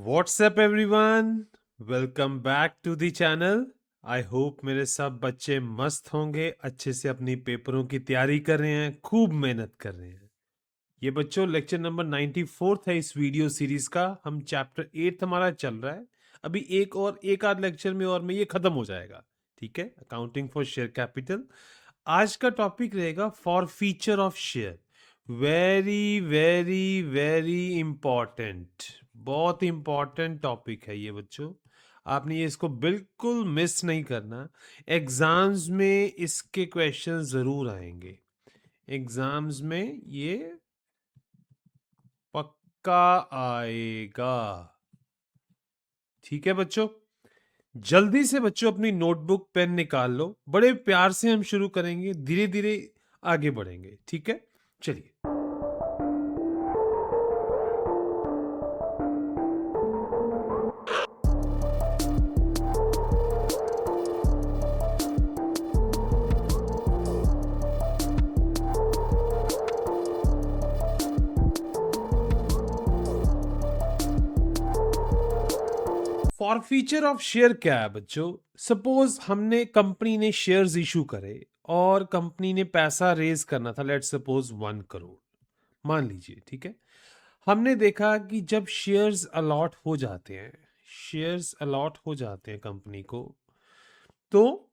WhatsApp everyone, welcome back to the channel. I hope मेरे सब बच्चे मस्त होंगे, अच्छे से अपनी पेपरों की तैयारी कर रहे हैं, खूब मेहनत कर रहे हैं। ये बच्चों लेक्चर नंबर 94 है इस वीडियो सीरीज का। हम चैप्टर 8 हमारा चल रहा है। अभी एक आध लेक्चर में और में ये खत्म हो जाएगा। ठीक है, अकाउंटिंग फॉर शेयर कैपिटल। आज का टॉपिक रहेगा for feature of share. Very very very important, बहुत इंपॉर्टेंट टॉपिक है ये बच्चों। आपने ये इसको बिल्कुल मिस नहीं करना। एग्जाम्स में इसके क्वेश्चन जरूर आएंगे। एग्जाम्स में ये पक्का आएगा। ठीक है बच्चों, जल्दी से बच्चों अपनी नोटबुक पेन निकाल लो। बड़े प्यार से हम शुरू करेंगे, धीरे धीरे आगे बढ़ेंगे। ठीक है, चलिए। फॉर फीचर ऑफ शेयर क्या है बच्चों? सपोज हमने कंपनी ने शेयर्स इशू करे और कंपनी ने पैसा रेज करना था, लेट्स सपोज 1 करोड़ मान लीजिए। ठीक है, हमने देखा कि जब शेयर्स अलॉट हो जाते हैं, शेयर्स अलॉट हो जाते हैं कंपनी को, तो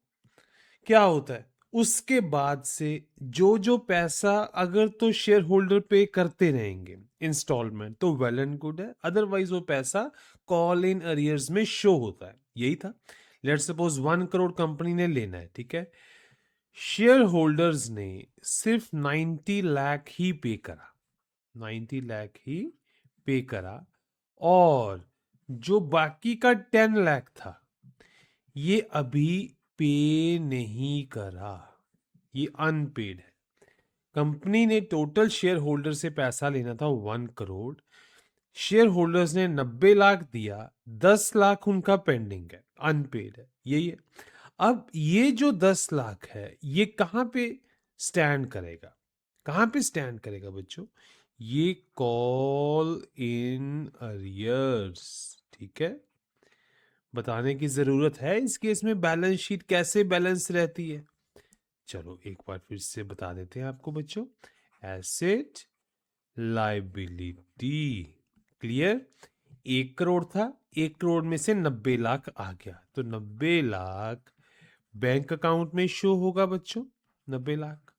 क्या होता है उसके बाद से जो जो पैसा अगर तो शेयर होल्डर पे करते रहेंगे इंस्टॉलमेंट तो वेल एंड गुड है, अदरवाइज वो पैसा कॉल इन अरियर्स में शो होता है। यही था। लेट्स सपोज 1 करोड़ कंपनी ने लेना है। ठीक है, शेयर होल्डर्स ने सिर्फ 90 लाख ही पे करा, 90 लाख ही पे करा, और जो बाकी का 10 लाख था ये अभी पे नहीं करा, ये अनपेड है। कंपनी ने टोटल शेयर होल्डर से पैसा लेना था 1 करोड़, शेयर होल्डर्स ने 90 लाख दिया, 10 लाख उनका पेंडिंग है, अनपेड है। यही है। अब ये जो 10 लाख है ये कहां पे स्टैंड करेगा? कहां पे स्टैंड करेगा बच्चों? ये कॉल इन अरियर्स। ठीक है, बताने की जरूरत है इस केस में बैलेंस शीट कैसे बैलेंस रहती है। चलो एक बार फिर से बता देते हैं आपको बच्चों। Asset, liability, clear. 1 करोड़ था, 1 करोड़ में से 90 लाख आ गया, तो 90 लाख बैंक अकाउंट में शो होगा बच्चों, 90 लाख।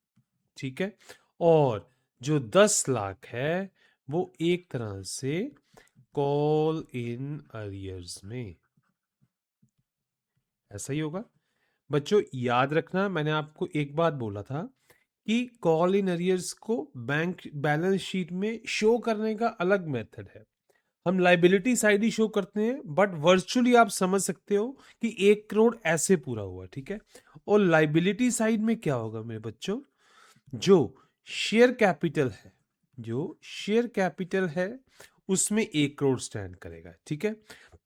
ठीक है, और जो 10 लाख है वो एक तरह से कॉल इन अरियर्स में, ऐसा ही होगा बच्चों। याद रखना, मैंने आपको एक बात बोला था कि कॉल इन अरियर्स को बैंक बैलेंस शीट में शो करने का अलग मेथड है। हम लाइबिलिटी साइड ही शो करते हैं, बट वर्चुअली आप समझ सकते हो कि 1 करोड़ ऐसे पूरा हुआ। ठीक है, और लाइबिलिटी साइड में क्या होगा मेरे बच्चों? जो शेयर कैपिटल है, जो शेयर कैपिटल है उसमें 1 करोड़ स्टैंड करेगा। ठीक है,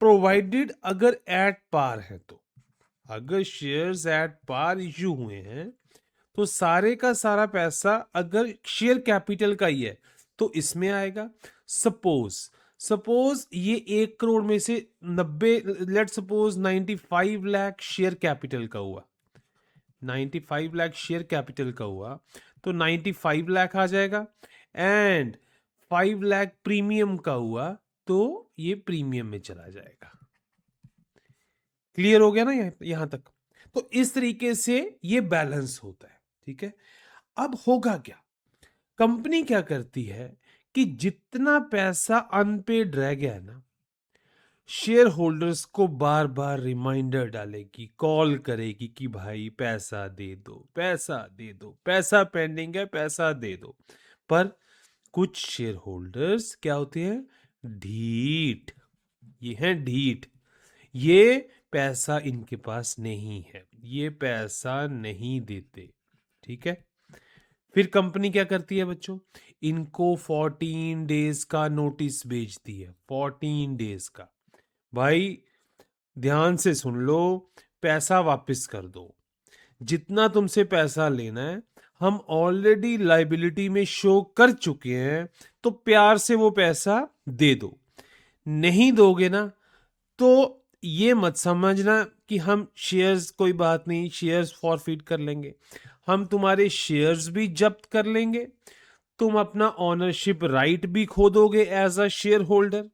प्रोवाइडेड अगर एट पार है तो, अगर शेयर्स एट पार इश्यू हुए हैं तो सारे का सारा पैसा अगर शेयर कैपिटल का ही है तो इसमें आएगा। सपोज सपोज ये 1 करोड़ में से 90, let suppose 95 lakh share capital का हुआ, 95 लाख शेयर कैपिटल का हुआ, तो 95 लाख आ जाएगा। एंड 5 लाख प्रीमियम का हुआ तो ये प्रीमियम में चला जाएगा। क्लियर हो गया ना यहां तक? तो इस तरीके से ये बैलेंस होता है। ठीक है, अब होगा क्या? कंपनी क्या करती है कि जितना पैसा अनपेड रह गया है ना, शेयर होल्डर्स को बार बार रिमाइंडर डालेगी, कॉल करेगी कि भाई पैसा दे दो, पैसा दे दो, पैसा पेंडिंग है, पैसा दे दो। पर कुछ शेयर होल्डर्स क्या होते हैं? ढीठ। ये हैं ढीठ, ये पैसा इनके पास नहीं है, ये पैसा नहीं देते। ठीक है, फिर कंपनी क्या करती है बच्चों? इनको 14 डेज का नोटिस भेजती है, 14 डेज का। भाई ध्यान से सुन लो, पैसा वापस कर दो, जितना तुमसे पैसा लेना है हम ऑलरेडी लाइबिलिटी में शो कर चुके हैं, तो प्यार से वो पैसा दे दो। नहीं दोगे ना तो ये मत समझना कि हम शेयर्स, कोई बात नहीं, शेयर्स फॉरफिट कर लेंगे। हम तुम्हारे शेयर्स भी जब्त कर लेंगे, तुम अपना ओनरशिप राइट भी खो दोगे एज अ शेयर होल्डर,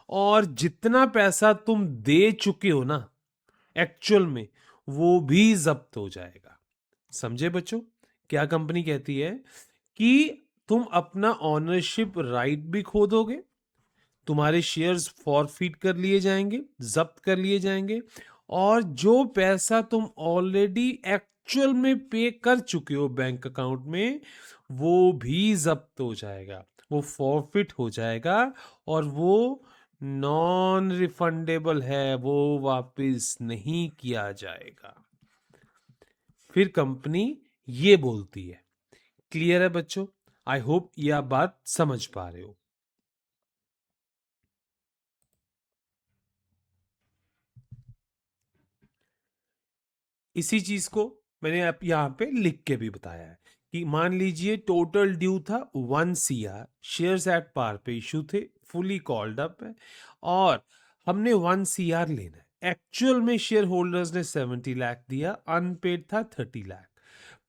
और जितना पैसा तुम दे चुके हो ना एक्चुअल में, वो भी जब्त हो जाएगा। समझे बच्चों? क्या कंपनी कहती है कि तुम अपना ओनरशिप राइट भी खो दोगे, तुम्हारे शेयर्स फॉरफिट कर लिए जाएंगे, जब्त कर लिए जाएंगे, और जो पैसा तुम ऑलरेडी एक्चुअल में पे कर चुके हो बैंक अकाउंट में, वो भी जब्त हो जाएगा, वो फॉरफिट हो जाएगा, और वो नॉन रिफंडेबल है, वो वापस नहीं किया जाएगा। फिर कंपनी ये बोलती है। क्लियर है बच्चों? आई होप ये आप बात समझ पा रहे हो। इसी चीज को मैंने आप यहाँ पे लिख के भी बताया है कि मान लीजिए टोटल ड्यू था 1 CR, शेयर्स एट पार पे इशू थे, फुली कॉल्ड अप है, और हमने 1 CR लेना है। एक्चुअल में शेयर होल्डर्स ने 70 लाख दिया, अनपेड था 30 लाख।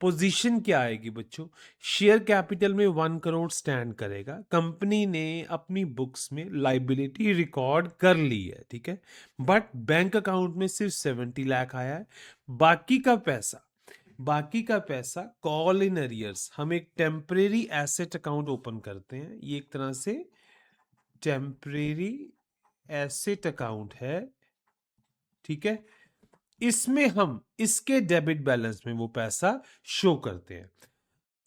पोजीशन क्या आएगी बच्चों? शेयर कैपिटल में 1 करोड़ स्टैंड करेगा, कंपनी ने अपनी बुक्स में लाइबिलिटी रिकॉर्ड कर ली है, ठीक है, बट बैंक अकाउंट में सिर्फ 70 लाख आया है। बाकी का पैसा, बाकी का पैसा कॉल इन अरियर्स, हम एक टेम्परेरी एसेट अकाउंट ओपन करते हैं, ये एक तरह से टेम्परेरी एसेट अकाउंट है, ठीक है, इसमें हम इसके डेबिट बैलेंस में वो पैसा शो करते हैं।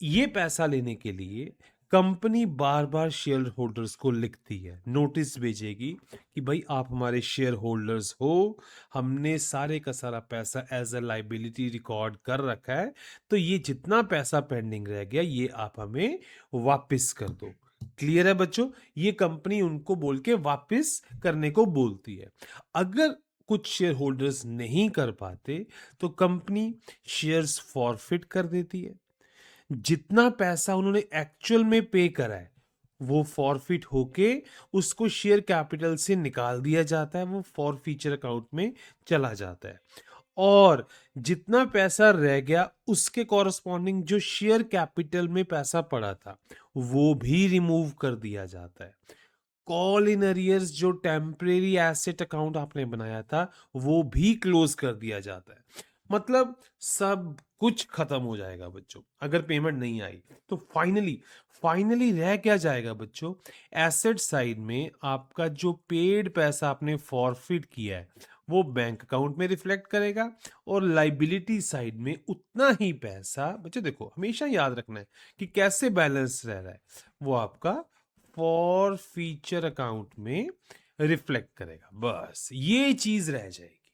ये पैसा लेने के लिए कंपनी बार बार शेयर होल्डर्स को लिखती है, नोटिस भेजेगी कि भाई आप हमारे शेयर होल्डर्स हो, हमने सारे का सारा पैसा एज अ लाइबिलिटी रिकॉर्ड कर रखा है, तो ये जितना पैसा पेंडिंग रह गया ये आप हमें वापस कर दो। क्लियर है बच्चों? ये कंपनी उनको बोल के वापस करने को बोलती है। अगर कुछ शेयर होल्डर्स नहीं कर पाते तो कंपनी शेयर्स फॉरफिट कर देती है। जितना पैसा उन्होंने एक्चुअल में पे करा है वो फॉरफिट होके उसको शेयर कैपिटल से निकाल दिया जाता है, वो फॉरफीचर अकाउंट में चला जाता है, और जितना पैसा रह गया उसके कॉरस्पॉन्डिंग जो शेयर कैपिटल में पैसा पड़ा था वो भी रिमूव कर दिया जाता है। कॉल इन अरियर्स जो टेम्परेरी एसेट अकाउंट आपने बनाया था वो भी क्लोज कर दिया जाता है। मतलब सब कुछ खत्म हो जाएगा बच्चों अगर पेमेंट नहीं आई तो। फाइनली फाइनली रह क्या जाएगा बच्चों? एसेट साइड में आपका जो पेड पैसा आपने फॉरफिट किया है वो बैंक अकाउंट में रिफ्लेक्ट करेगा, और लाइबिलिटी साइड में उतना ही पैसा, बच्चों देखो हमेशा याद रखना है कि कैसे बैलेंस रह रहा है, वो आपका फॉर फीचर अकाउंट में रिफ्लेक्ट करेगा। बस ये चीज रह जाएगी,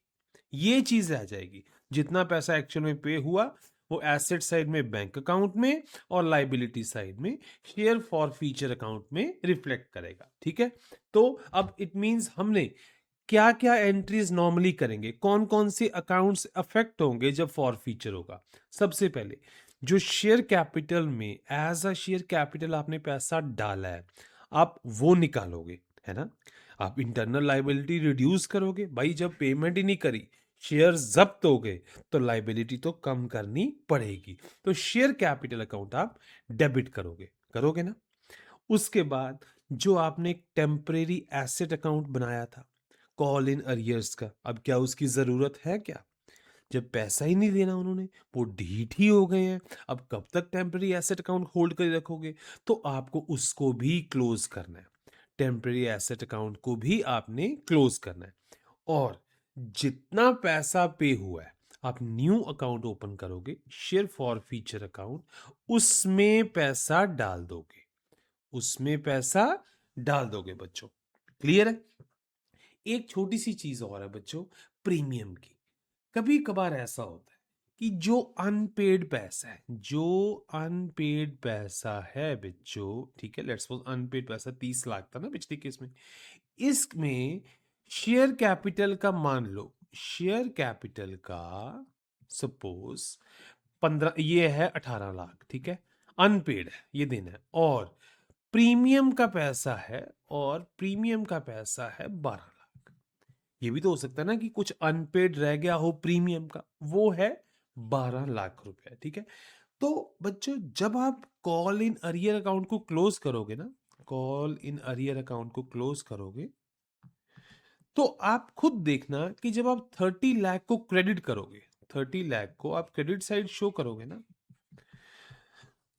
ये चीज रह जाएगी। जितना पैसा एक्चुअल में पे हुआ वो एसेट साइड में बैंक अकाउंट में, और लाइबिलिटी साइड में शेयर फॉर फीचर अकाउंट में रिफ्लेक्ट करेगा, ठीक है। तो अब इट मींस हमने क्या क्या एंट्रीज नॉर्मली करेंगे, कौन कौन से अकाउंट्स अफेक्ट होंगे जब फॉर फीचर होगा। सबसे पहले जो शेयर कैपिटल में एज अ शेयर कैपिटल आपने पैसा डाला है आप वो निकालोगे, है ना। आप इंटरनल लाइबिलिटी रिड्यूस करोगे, भाई जब पेमेंट ही नहीं करी, शेयर जब्त हो गए, तो लाइबिलिटी तो कम करनी पड़ेगी, तो शेयर कैपिटल अकाउंट आप डेबिट करोगे, करोगे ना। उसके बाद जो आपने एक टेम्परेरी एसेट अकाउंट बनाया था कॉल इन अरियर्स का, अब क्या उसकी जरूरत है क्या? जब पैसा ही नहीं देना उन्होंने, वो ढीठ ही हो गए हैं, अब कब तक टेम्पररी एसेट अकाउंट होल्ड कर रखोगे? तो आपको उसको भी क्लोज करना है, टेम्पररी एसेट अकाउंट को भी आपने क्लोज करना है, और जितना पैसा पे हुआ है आप न्यू अकाउंट ओपन करोगे शेयर फॉर फीचर अकाउंट, उसमें पैसा डाल दोगे, उसमें पैसा डाल दोगे बच्चों। क्लियर है? एक छोटी सी चीज और है बच्चों, प्रीमियम की। कभी कभार ऐसा होता है कि जो अनपेड पैसा है, जो अनपेड पैसा है बच्चों, ठीक है, लेट्स सपोज अनपेड पैसा 30 लाख था ना पिछले केस में, इसमें शेयर कैपिटल का मान लो, शेयर कैपिटल का सपोज 15, ये है 18 लाख, ठीक है, अनपेड है, ये देना है, और प्रीमियम का पैसा है और प्रीमियम का पैसा है 12 लाख। ये भी तो हो सकता है ना कि कुछ अनपेड रह गया हो प्रीमियम का, वो है 12 लाख रुपए। ठीक है, तो बच्चों जब आप कॉल इन अरियर अकाउंट को क्लोज करोगे ना, कॉल इन अरियर अकाउंट को क्लोज करोगे, तो आप खुद देखना कि जब आप 30 लाख को क्रेडिट करोगे, 30 लाख को आप क्रेडिट साइड शो करोगे ना,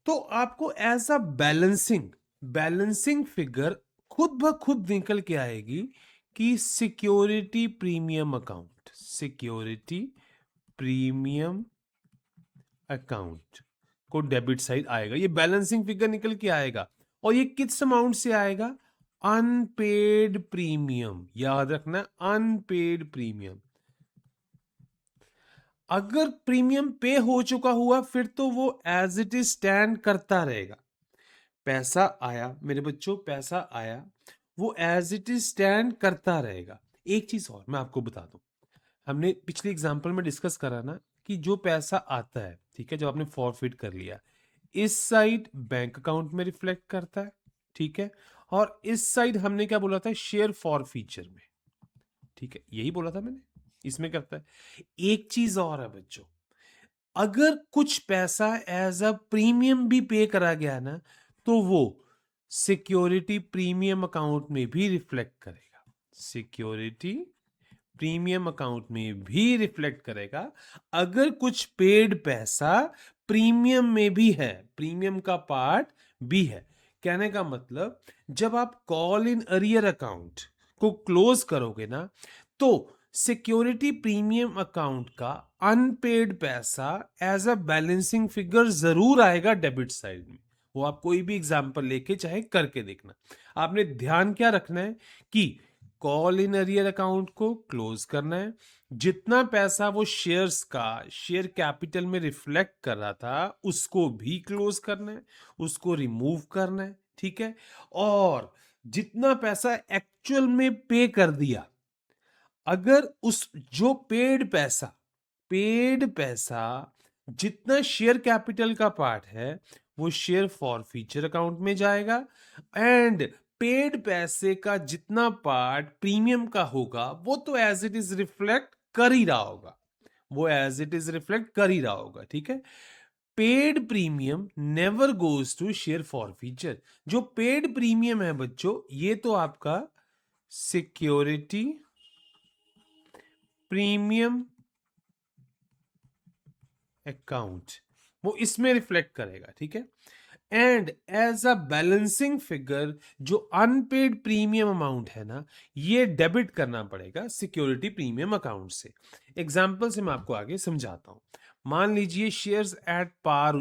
तो आपको एज अ बैलेंसिंग फिगर खुद ब खुद निकल के आएगी कि security premium account, security premium account को डेबिट साइड आएगा। ये बैलेंसिंग फिगर निकल के आएगा और ये किस अमाउंट से आएगा? Unpaid premium. याद रखना, अनपेड प्रीमियम। अगर प्रीमियम पे हो चुका हुआ फिर तो वो एज इट इज स्टैंड करता रहेगा। पैसा आया मेरे बच्चों, पैसा आया, वो एज इट इज स्टैंड करता रहेगा। एक चीज और मैं आपको बता दूं, हमने पिछले एग्जांपल में डिस्कस करा ना कि जो पैसा आता है, ठीक है, जब आपने फॉरफिट कर लिया, इस साइड बैंक अकाउंट में रिफ्लेक्ट करता है, ठीक है, और इस साइड हमने क्या बोला था? शेयर फॉर फीचर में। ठीक है, यही बोला था मैंने, इसमें करता है। एक चीज और है बच्चों, अगर कुछ पैसा एज अ प्रीमियम भी पे करा गया ना, तो वो सिक्योरिटी प्रीमियम अकाउंट में भी रिफ्लेक्ट करेगा, सिक्योरिटी प्रीमियम अकाउंट में भी रिफ्लेक्ट करेगा। अगर कुछ पेड पैसा प्रीमियम में भी है, प्रीमियम का पार्ट भी है। कहने का मतलब, जब आप कॉल इन अरियर अकाउंट को क्लोज करोगे ना, तो सिक्योरिटी प्रीमियम अकाउंट का अनपेड पैसा एज अ बैलेंसिंग फिगर जरूर आएगा डेबिट साइड में। वो आप कोई भी एग्जांपल लेके चाहे करके देखना। आपने ध्यान क्या रखना है कि कॉल इन अरियर अकाउंट को क्लोज करना है, जितना पैसा वो शेयर्स का शेयर कैपिटल में रिफ्लेक्ट कर रहा था उसको भी क्लोज करना है, उसको रिमूव करना है। ठीक है, और जितना पैसा एक्चुअल में पे कर दिया, अगर उस जो पेड पैसा जितना शेयर कैपिटल का पार्ट है वो शेयर फॉर फ्यूचर अकाउंट में जाएगा, एंड पेड पैसे का जितना पार्ट प्रीमियम का होगा वो तो एज इट इज रिफ्लेक्ट कर ही रहा होगा, वो एज इट इज रिफ्लेक्ट कर ही रहा होगा। ठीक है, paid premium never goes to share for future. जो पेड प्रीमियम है बच्चों, ये तो आपका सिक्योरिटी प्रीमियम अकाउंट वो इसमें रिफ्लेक्ट करेगा। ठीक है, and as a balancing figure जो अनपेड प्रीमियम अमाउंट है ना, ये डेबिट करना पड़ेगा सिक्योरिटी प्रीमियम अकाउंट से। एग्जांपल से मैं आपको आगे समझाता हूं। मान लीजिए शेयर्स एट पार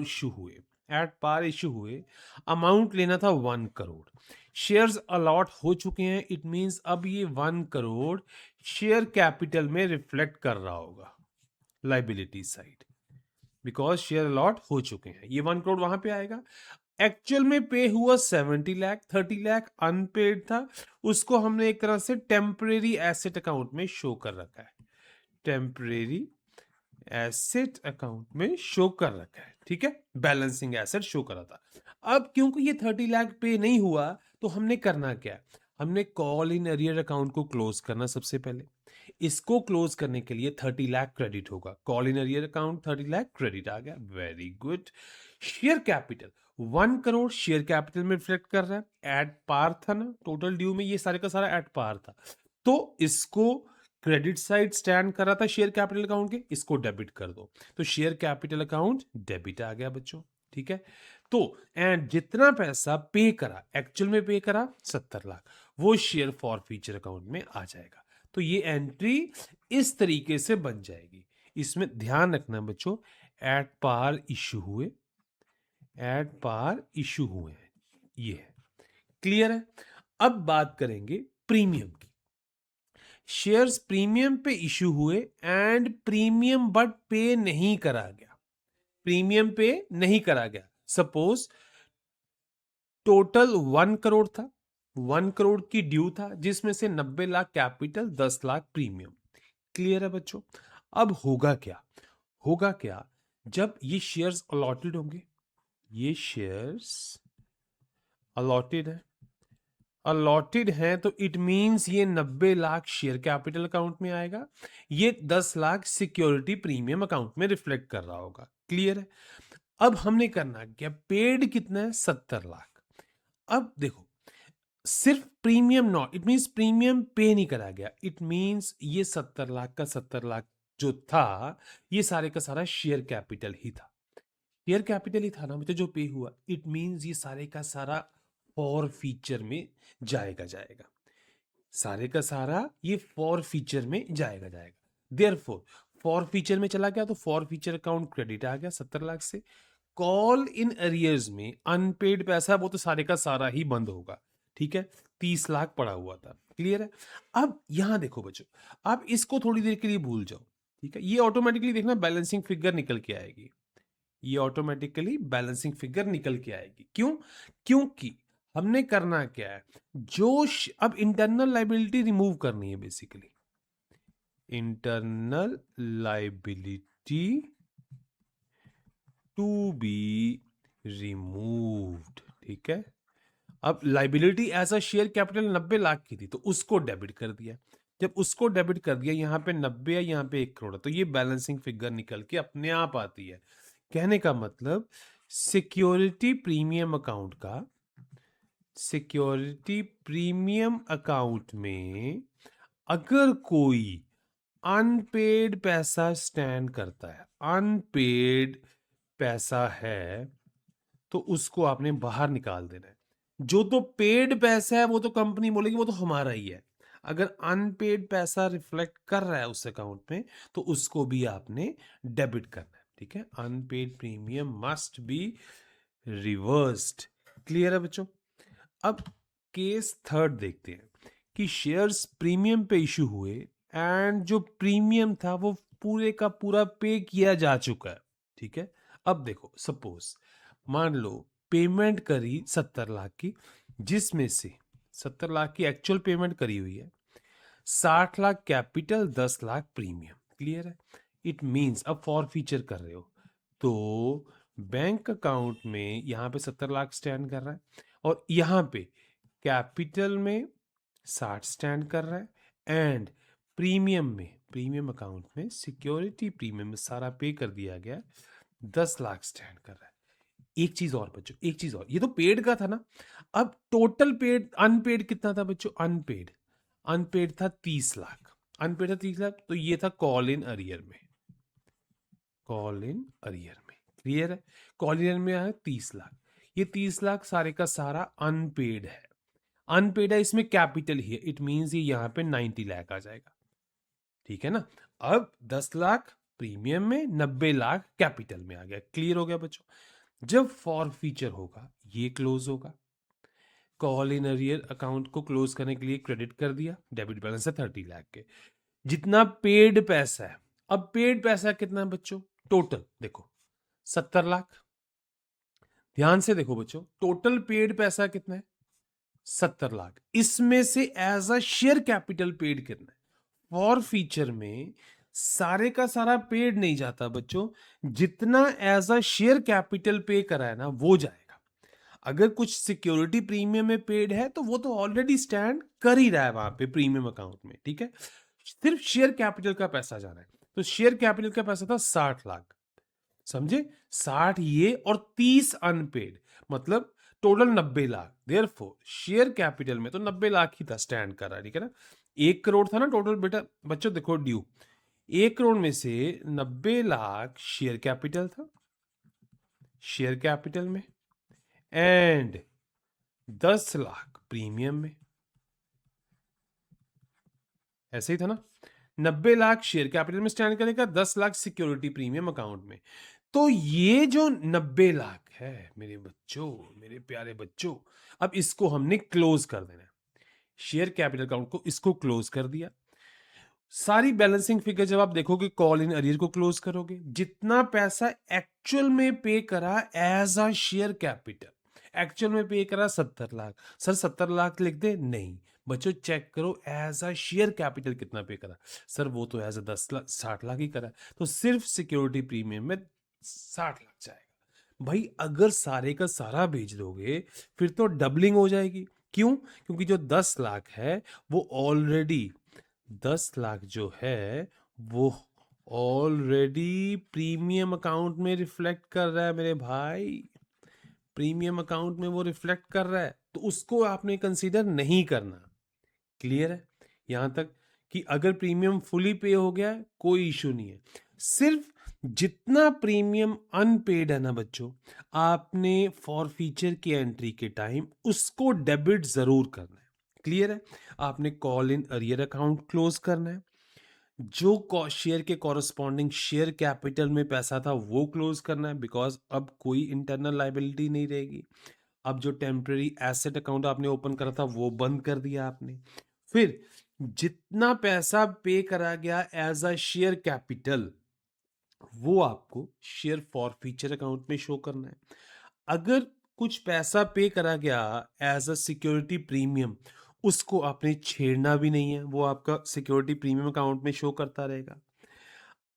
इशू हुए, अमाउंट लेना था 1 करोड़, शेयर्स अलॉट हो चुके हैं, इट मींस अब ये 1 करोड़ शेयर कैपिटल में रिफ्लेक्ट कर रहा होगा liability side, because share allot हो चुके हैं, ये 1 करोड़ वहां पे आएगा। एक्चुअल में पे हुआ 70 लाख, 30 लाख अनपेड था, उसको हमने एक तरह से टेम्परेरी एसेट अकाउंट में शो कर रखा है, टेम्परेरी एसेट अकाउंट में शो कर रखा है। ठीक है, बैलेंसिंग एसेट शो करा था। अब क्योंकि ये 30 लाख पे नहीं हुआ, तो हमने करना क्या? हमने कॉल इन अरियर अकाउंट को क्लोज करना सबसे पहले। इसको क्लोज करने के लिए 30 लाख क्रेडिट होगा, call in arrear account 30 lakh credit आ गया, very good. Share capital 1 crore share capital में रिफ्लेक्ट कर रहा है, एट पार था ना, टोटल ड्यू में ये सारे का सारा एट पार था, तो इसको क्रेडिट साइड स्टैंड कर रहा था शेयर कैपिटल अकाउंट के, इसको डेबिट कर दो, तो शेयर कैपिटल अकाउंट डेबिट आ गया बच्चों। ठीक है, तो एंड जितना पैसा पे करा, एक्चुअल में पे करा 70 लाख, वो शेयर फॉर फ्यूचर अकाउंट में आ जाएगा। तो ये एंट्री इस तरीके से बन जाएगी। इसमें ध्यान रखना बच्चों, एट पार इशू हुए, हैं, ये है, क्लियर है। अब बात करेंगे प्रीमियम की। शेयर्स प्रीमियम पे इशू हुए एंड प्रीमियम बट पे नहीं करा गया, प्रीमियम पे नहीं करा गया। सपोज टोटल 1 करोड़ था, 1 करोड़ की ड्यू था, जिसमें से 90 lakh capital, 10 lakh premium. Clear है बच्चों। अब होगा क्या जब ये शेयर्स अलॉटेड होंगे, ये शेयर्स अलॉटेड है, अलॉटेड है तो इट मींस ये 90 लाख शेयर कैपिटल अकाउंट में आएगा, ये 10 लाख सिक्योरिटी प्रीमियम अकाउंट में रिफ्लेक्ट कर रहा होगा। क्लियर है? अब हमने करना क्या, पेड कितना है, 70 लाख। अब देखो, सिर्फ premium not, it means premium पे नहीं करा गया, इट मींस ये 70 लाख का 70 लाख जो था, ये सारे का सारा शेयर कैपिटल ही था, शेयर कैपिटल ही था ना मुझे जो पे हुआ, इट मींस ये सारे का सारा फॉर फीचर में जाएगा, सारे का सारा ये फॉर फीचर में जाएगा। देयरफॉर फॉर फीचर में चला गया तो फॉर फीचर अकाउंट क्रेडिट आ गया 70 लाख से। कॉल इन अरियर्स में अनपेड पैसा वो तो सारे का सारा ही बंद होगा, ठीक है, 30 लाख पड़ा हुआ था। क्लियर है? अब यहां देखो बच्चों, आप इसको थोड़ी देर के लिए भूल जाओ, ठीक है, ये ऑटोमेटिकली देखना बैलेंसिंग फिगर निकल के आएगी, ये ऑटोमेटिकली बैलेंसिंग फिगर निकल के आएगी। क्यों? क्योंकि हमने करना क्या है, अब इंटरनल लाइबिलिटी रिमूव करनी है basically, internal liability to be removed, ठीक है। अब liability as a share capital 90 lakh की थी तो उसको डेबिट कर दिया, जब उसको डेबिट कर दिया, यहां पे 90 है, यहां पे 1 करोड़ है, तो ये बैलेंसिंग फिगर निकल के अपने आप आती है। कहने का मतलब सिक्योरिटी प्रीमियम अकाउंट का, सिक्योरिटी प्रीमियम अकाउंट में अगर कोई अनपेड पैसा स्टैंड करता है, अनपेड पैसा है, तो उसको आपने बाहर निकाल देना है। जो तो पेड पैसा है वो तो कंपनी बोलेगी वो तो हमारा ही है, अगर अनपेड पैसा रिफ्लेक्ट कर रहा है उस अकाउंट में तो उसको भी आपने डेबिट करना है, ठीक है। Unpaid premium must be reversed. Clear है बच्चों? अब केस थर्ड देखते हैं कि शेयर्स प्रीमियम पे इशू हुए एंड जो प्रीमियम था वो पूरे का पूरा पे किया जा चुका है, ठीक है। अब देखो, सपोज मान लो पेमेंट करी 70 लाख की, जिसमें से 70 लाख की एक्चुअल पेमेंट करी हुई है, 60 lakh capital, 10 lakh premium. Clear है? इट मींस अब फॉर फीचर कर रहे हो तो बैंक अकाउंट में यहां पे 70 लाख स्टैंड कर रहा है और यहां पे कैपिटल में 60 स्टैंड कर रहा है एंड प्रीमियम में, प्रीमियम अकाउंट में सिक्योरिटी प्रीमियम में सारा पे कर दिया गया, 10 लाख स्टैंड कर रहा है। एक चीज और बच्चों, एक चीज और, ये तो पेड का था ना, अब टोटल पेड, अनपेड कितना था बच्चों, अनपेड, अनपेड था 30 लाख, अनपेड था 30 लाख, तो ये था कॉल इन अरियर में, कॉल इन अरियर में। क्लियर है? कॉल इन में आया 30 लाख, ये 30 लाख सारे का सारा अनपेड है, अनपेड है, इसमें कैपिटल ही है, इट मींस ये यहां पे 90 लाख आ जाएगा, ठीक है ना। अब 10 लाख प्रीमियम में, 90 लाख कैपिटल में आ गया। क्लियर हो गया बच्चों? जब फॉर फीचर होगा ये क्लोज होगा, कॉल इन अरियर अकाउंट को क्लोज करने के लिए क्रेडिट कर दिया, डेबिट बैलेंस है 30 लाख के, जितना पेड पैसा है, अब पेड पैसा कितना है बच्चों, टोटल देखो 70 लाख, ध्यान से देखो बच्चों, टोटल पेड पैसा कितना है, 70 लाख, इसमें से as a share capital paid कितना है, फॉर फीचर में सारे का सारा पेड नहीं जाता बच्चों, जितना एज अ शेयर कैपिटल पे करा है ना वो जाएगा। अगर कुछ सिक्योरिटी प्रीमियम में पेड है तो वो तो ऑलरेडी स्टैंड कर ही रहा है वहां पे प्रीमियम अकाउंट में, ठीक है, सिर्फ शेयर कैपिटल का पैसा जा रहा है, तो शेयर कैपिटल का पैसा था 60 लाख, समझे, 60 ये और 30 अनपेड, मतलब total 90 lakh. Therefore share capital में तो 90 लाख ही था स्टैंड कर रहा है, ठीक है ना। 1 करोड़ था ना टोटल बेटा बच्चों, देखो ड्यू, 1 करोड़ में से 90 लाख शेयर कैपिटल था, शेयर कैपिटल में, एंड 10 लाख प्रीमियम में, ऐसे ही था ना, 90 लाख शेयर कैपिटल में स्टैंड करेगा, 10 लाख सिक्योरिटी प्रीमियम अकाउंट में, तो ये जो 90 लाख है मेरे बच्चों, मेरे प्यारे बच्चों, अब इसको हमने क्लोज कर देना है, शेयर कैपिटल अकाउंट को इसको क्लोज कर दिया। सारी बैलेंसिंग फिगर जब आप देखोगे, कॉल इन अरियर को क्लोज करोगे, जितना पैसा एक्चुअल में पे करा as a share capital, actual में पे करा 70 लाख, सर 70 लाख लिख दे, नहीं बच्चों चेक करो एज अ शेयर कैपिटल कितना पे करा, सर वो तो एज अ 10 लाख 60 लाख ही करा, तो सिर्फ सिक्योरिटी प्रीमियम में 60 लाख जाएगा, भाई अगर सारे का सारा भेज दोगे फिर तो डबलिंग हो जाएगी। क्यों? क्योंकि जो 10 लाख है वो ऑलरेडी 10 लाख जो है वो ऑलरेडी प्रीमियम अकाउंट में रिफ्लेक्ट कर रहा है मेरे भाई। प्रीमियम अकाउंट में वो रिफ्लेक्ट कर रहा है, तो उसको आपने कंसीडर नहीं करना। क्लियर है यहां तक कि अगर प्रीमियम फुली पे हो गया है कोई इशू नहीं है। सिर्फ जितना प्रीमियम अनपेड है ना बच्चों, आपने फॉर फीचर की एंट्री के टाइम उसको डेबिट जरूर करना है। क्लियर है? आपने call in arrear account close करना है, जो शेयर के कॉरस्पॉन्डिंग शेयर कैपिटल में पैसा था वो क्लोज करना है, बिकॉज अब कोई इंटरनल लाइबिलिटी नहीं रहेगी। अब जो टेम्पररी एसेट अकाउंट आपने ओपन करा था वो बंद कर दिया आपने। फिर जितना पैसा पे करा गया एज अ शेयर कैपिटल वो आपको शेयर फॉर फीचर अकाउंट में शो करना है। अगर कुछ पैसा पे करा गया एज अ सिक्योरिटी प्रीमियम, उसको आपने छेड़ना भी नहीं है, वो आपका सिक्योरिटी प्रीमियम अकाउंट में शो करता रहेगा।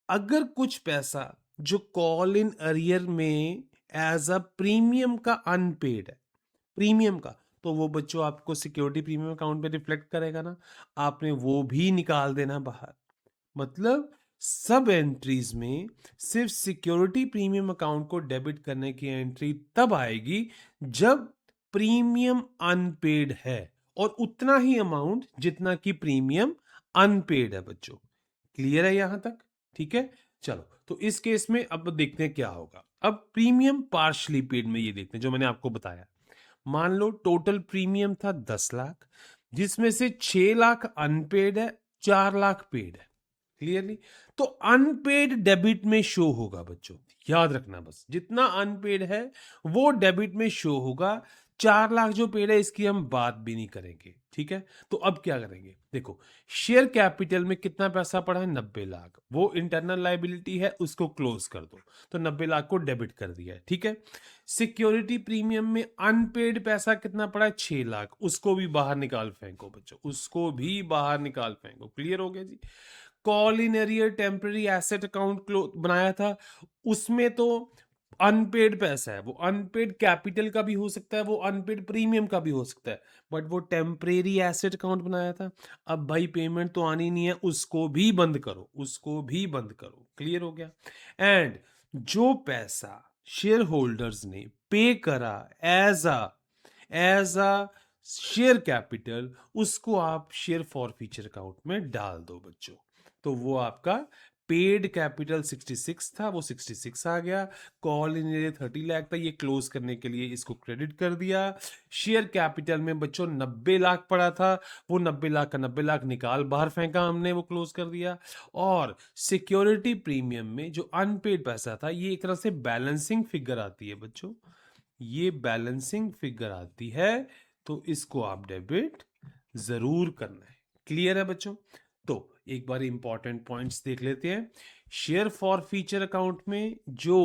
अगर कुछ पैसा जो कॉल इन अरियर में एज अ प्रीमियम का अनपेड है, प्रीमियम का, तो वो बच्चों आपको सिक्योरिटी प्रीमियम अकाउंट में रिफ्लेक्ट करेगा ना, आपने वो भी निकाल देना बाहर। मतलब सब एंट्रीज में सिर्फ सिक्योरिटी प्रीमियम अकाउंट को डेबिट करने की एंट्री तब आएगी जब प्रीमियम अनपेड है, और उतना ही अमाउंट जितना कि प्रीमियम अनपेड है बच्चों। क्लियर है यहां तक? ठीक है, चलो तो इस केस में अब देखते हैं क्या होगा। अब प्रीमियम पार्शली पेड में ये देखते हैं जो मैंने आपको बताया। मान लो टोटल प्रीमियम था 10 लाख, जिसमें से 6 लाख अनपेड है, 4 लाख पेड है। क्लियरली? तो अनपेड डेबिट में शो होगा बच्चों, याद रखना, बस जितना अनपेड है वो डेबिट में शो होगा। 4 लाख जो पेड है इसकी हम बात भी नहीं करेंगे। ठीक है, तो अब क्या करेंगे? देखो, शेयर कैपिटल में कितना पैसा पड़ा है? 90 लाख। वो इंटरनल लाइबिलिटी है, उसको क्लोज कर दो, तो 90 लाख को डेबिट कर दिया है। ठीक है, सिक्योरिटी प्रीमियम में अनपेड पैसा कितना पड़ा है? 6 लाख। उसको भी बाहर निकाल फेंको बच्चों, उसको भी बाहर निकाल फेंको। क्लियर हो गया जी? Call in arrear temporary asset account बनाया था, उसमें तो अनपेड पैसा है, वो अनपेड कैपिटल का भी हो सकता है, वो अनपेड प्रीमियम का भी हो सकता है, बट वो टेम्परेरी एसेट अकाउंट बनाया था। अब भाई पेमेंट तो आनी नहीं है, उसको भी बंद करो, उसको भी बंद करो। क्लियर हो गया? एंड जो पैसा शेयर होल्डर्स ने पे करा एज अ शेयर कैपिटल, उसको आप शेयर फॉर फीचर अकाउंट में डाल दो बच्चों। तो वो आपका पेड कैपिटल 66 था, वो 66 आ गया। कॉल इन एरिया 30 लाख था, ये क्लोज करने के लिए इसको क्रेडिट कर दिया। शेयर कैपिटल में बच्चों 90 लाख पड़ा था, वो 90 लाख का 90 लाख निकाल बाहर फेंका हमने, वो क्लोज कर दिया। और सिक्योरिटी प्रीमियम में जो अनपेड पैसा था, ये एक तरह से बैलेंसिंग फिगर आती है बच्चों, ये बैलेंसिंग फिगर आती है, तो इसको आप डेबिट जरूर करना है। क्लियर है बच्चों? तो एक बार इंपॉर्टेंट पॉइंट्स देख लेते हैं। शेयर फॉर फीचर अकाउंट में जो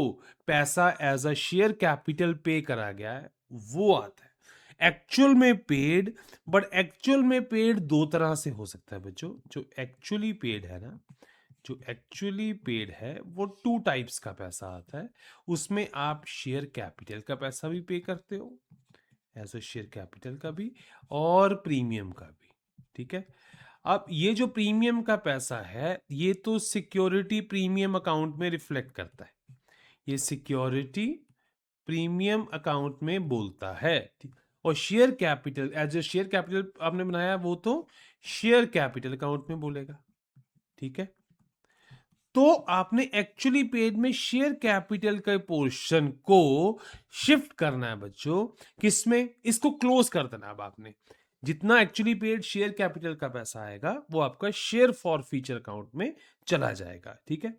पैसा एज अ शेयर कैपिटल पे करा गया है वो आता है एक्चुअल में पेड। बट एक्चुअल में पेड दो तरह से हो सकता है बच्चों। जो एक्चुअली पेड है ना, जो एक्चुअली पेड है वो 2 टाइप्स का पैसा आता है। उसमें आप शेयर कैपिटल का पैसा भी पे करते हो, एज अ शेयर कैपिटल का भी, और प्रीमियम का भी। ठीक है, अब ये जो प्रीमियम का पैसा है ये तो सिक्योरिटी प्रीमियम अकाउंट में रिफ्लेक्ट करता है, ये सिक्योरिटी प्रीमियम अकाउंट में बोलता है। और share capital as a share capital आपने बनाया, वो तो शेयर कैपिटल अकाउंट में बोलेगा। ठीक है, तो आपने एक्चुअली पेड में शेयर कैपिटल के पोर्शन को शिफ्ट करना है बच्चों, किसमें? इसको क्लोज कर देना। अब आपने जितना एक्चुअली पेड शेयर कैपिटल का पैसा आएगा वो आपका शेयर फॉर फीचर अकाउंट में चला जाएगा। ठीक है,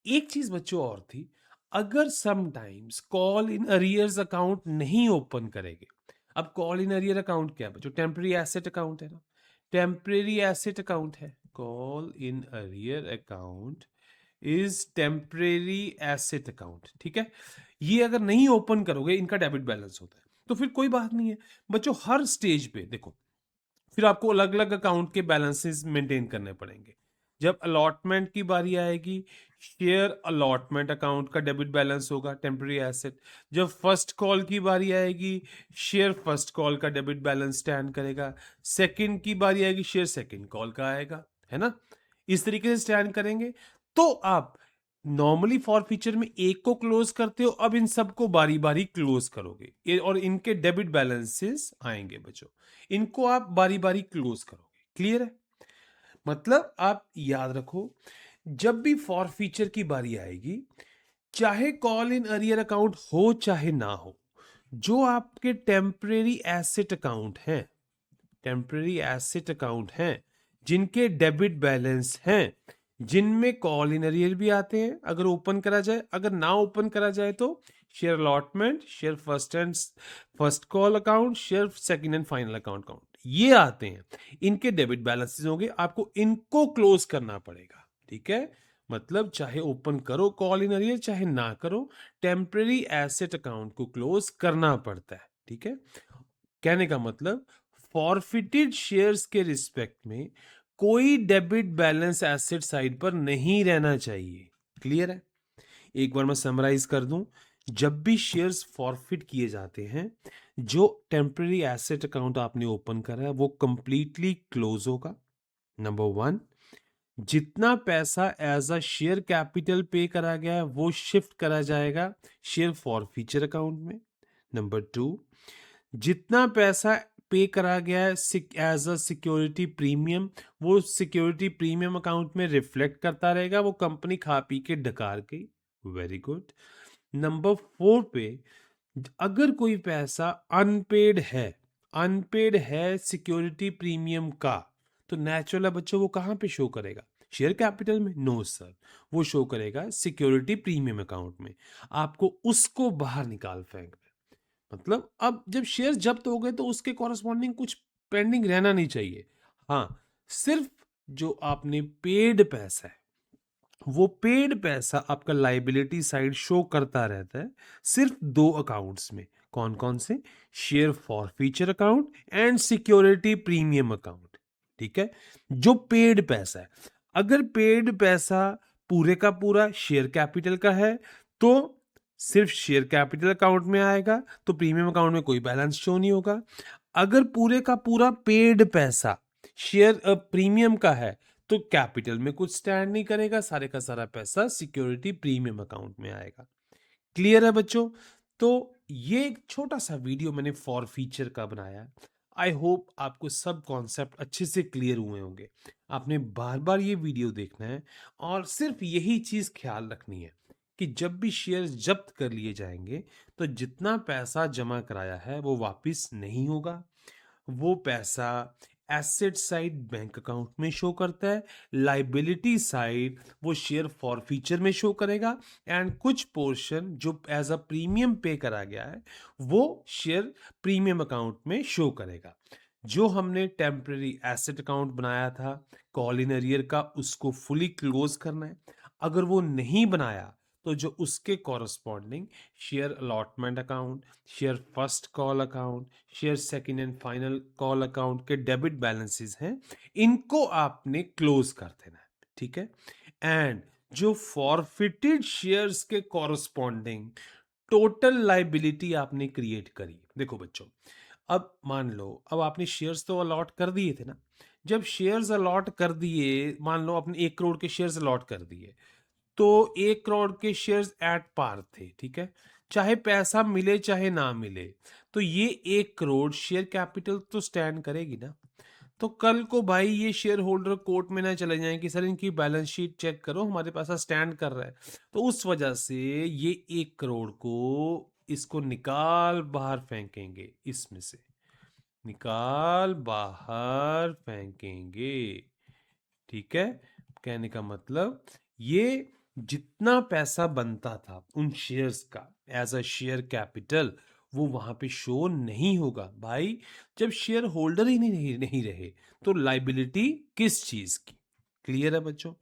एक चीज बच्चों और थी, अगर sometimes call in arrears account नहीं ओपन करेंगे। अब कॉल इन अरियर अकाउंट क्या है बच्चों? टेम्पररी एसेट अकाउंट है ना, टेम्पररी एसेट अकाउंट है। Call in arrear account is temporary asset account. ठीक है, ये अगर नहीं ओपन करोगे, इनका डेबिट बैलेंस होता है, तो फिर कोई बात नहीं है बच्चों। हर स्टेज पे देखो, फिर आपको अलग अलग अकाउंट के बैलेंसेस मेंटेन करने पड़ेंगे। जब अलॉटमेंट की बारी आएगी, शेयर अलॉटमेंट अकाउंट का डेबिट बैलेंस होगा, टेम्पररी एसेट। जब फर्स्ट कॉल की बारी आएगी, शेयर फर्स्ट कॉल का डेबिट बैलेंस स्टैंड करेगा। सेकंड की बारी आएगी, शेयर सेकंड कॉल का आएगा, है ना। इस तरीके से स्टैंड करेंगे। तो आप नॉर्मली फॉर फीचर में एक को क्लोज करते हो, अब इन सबको बारी बारी क्लोज करोगे और इनके डेबिट बैलेंसेस आएंगे बच्चों, इनको आप बारी बारी क्लोज करोगे। क्लियर है? मतलब आप याद रखो, जब भी फॉर फीचर की बारी आएगी, चाहे कॉल इन अरियर अकाउंट हो चाहे ना हो, जो आपके टेम्परेरी एसेट अकाउंट हैं, टेम्परेरी एसेट अकाउंट हैं, जिनके डेबिट बैलेंस हैं, जिनमें कॉल इन अरियर भी आते हैं अगर ओपन करा जाए, अगर ना ओपन करा जाए तो share allotment, share first call account, share second and final account ये आते हैं, इनके डेबिट बैलेंसेस होंगे, आपको इनको क्लोज करना पड़ेगा। ठीक है, मतलब चाहे ओपन करो कॉल इन अरियर चाहे ना करो, टेम्परेरी एसेट अकाउंट को क्लोज करना पड़ता है। ठीक है, कहने का मतलब फॉरफिटेड शेयर्स के रिस्पेक्ट में कोई डेबिट बैलेंस एसेट साइड पर नहीं रहना चाहिए। क्लियर है? एक बार मैं समराइज कर दूं, जब भी शेयर्स फॉरफिट किए जाते हैं, जो टेम्पररी एसेट अकाउंट आपने ओपन करा है वो कंप्लीटली क्लोज होगा। नंबर वन, जितना पैसा एज अ शेयर कैपिटल पे करा गया है वो शिफ्ट करा जाएगा शेयर फॉरफीचर अकाउंट में। नंबर टू, जितना पैसा पे करा गया है एज अ सिक्योरिटी प्रीमियम, वो सिक्योरिटी प्रीमियम अकाउंट में रिफ्लेक्ट करता रहेगा, वो कंपनी खा पी के डकार गई। Very good. नंबर फोर पे, अगर कोई पैसा अनपेड है सिक्योरिटी प्रीमियम का, तो नेचुरल है बच्चों वो कहाँ पे शो करेगा? शेयर कैपिटल में? नो सर, वो शो करेगा सिक्योरिटी प्रीमियम अकाउंट में। आपको उसको बाहर निकाल फेंक। मतलब अब जब शेयर जब्त हो गए तो उसके कॉरस्पॉन्डिंग कुछ पेंडिंग रहना नहीं चाहिए। हाँ, सिर्फ जो आपने पेड पैसा है, वो पेड पैसा आपका लाइबिलिटी साइड शो करता रहता है सिर्फ दो अकाउंट्स में। कौन कौन से? Share forfeiture account and security premium account. ठीक है, जो पेड पैसा है, अगर पेड पैसा पूरे का पूरा शेयर कैपिटल का है तो सिर्फ शेयर कैपिटल अकाउंट में आएगा, तो प्रीमियम अकाउंट में कोई बैलेंस शो नहीं होगा। अगर पूरे का पूरा पेड पैसा शेयर प्रीमियम का है तो कैपिटल में कुछ स्टैंड नहीं करेगा, सारे का सारा पैसा सिक्योरिटी प्रीमियम अकाउंट में आएगा। क्लियर है बच्चों? तो ये एक छोटा सा वीडियो मैंने फॉर फीचर का बनाया। आई होप आपको सब कॉन्सेप्ट अच्छे से क्लियर हुए होंगे। आपने बार बार ये वीडियो देखना है और सिर्फ यही चीज ख्याल रखनी है कि जब भी शेयर जब्त कर लिए जाएंगे तो जितना पैसा जमा कराया है वो वापस नहीं होगा। वो पैसा एसेट साइड बैंक अकाउंट में शो करता है, लाइबिलिटी साइड वो शेयर फॉर फीचर में शो करेगा, एंड कुछ पोर्शन जो एज अ प्रीमियम पे करा गया है वो शेयर प्रीमियम अकाउंट में शो करेगा। जो हमने टेम्पररी एसेट अकाउंट बनाया था कॉल इन अरियर का, उसको फुली क्लोज करना है। अगर वो नहीं बनाया तो जो उसके corresponding share allotment account, share first call account, share second and final call account के डेबिट बैलेंसेस हैं, इनको आपने क्लोज कर देना है। ठीक है, एंड जो फॉरफिटेड शेयर्स के कॉरस्पॉन्डिंग टोटल लाइबिलिटी आपने क्रिएट करी। देखो बच्चों, अब मान लो अब आपने शेयर्स तो अलॉट कर दिए थे ना, जब शेयर्स अलॉट कर दिए, मान लो आपने 1 करोड़ के शेयर्स अलॉट कर दिए, तो 1 करोड़ के शेयर्स एट पार थे। ठीक है, चाहे पैसा मिले चाहे ना मिले, तो ये 1 करोड़ शेयर कैपिटल तो स्टैंड करेगी ना। तो कल को भाई ये शेयर होल्डर कोर्ट में ना चले जाएं कि सर इनकी बैलेंस शीट चेक करो, हमारे पास स्टैंड कर रहा है, तो उस वजह से ये 1 करोड़ को इसको निकाल बाहर फेंकेंगे, इसमें से निकाल बाहर फेंकेंगे। ठीक है, कहने का मतलब ये जितना पैसा बनता था उन शेयर्स का एज अ शेयर कैपिटल, वो वहां पे शो नहीं होगा भाई। जब शेयर होल्डर ही नहीं रहे तो लाइबिलिटी किस चीज की? क्लियर है बच्चों?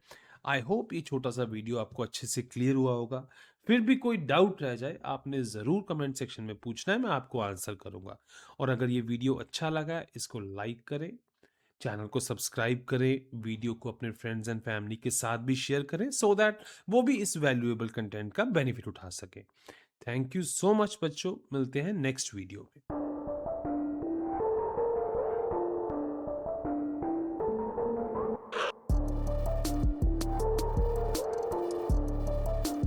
आई होप ये छोटा सा वीडियो आपको अच्छे से क्लियर हुआ होगा। फिर भी कोई डाउट रह जाए आपने ज़रूर कमेंट सेक्शन में पूछना है, मैं आपको आंसर करूंगा। और अगर ये वीडियो अच्छा लगा इसको लाइक करें, चैनल को सब्सक्राइब करें, वीडियो को अपने फ्रेंड्स एंड फैमिली के साथ भी शेयर करें सो दैट वो भी इस वैल्यूएबल कंटेंट का बेनिफिट उठा सके। थैंक यू सो मच बच्चों, मिलते हैं नेक्स्ट वीडियो में।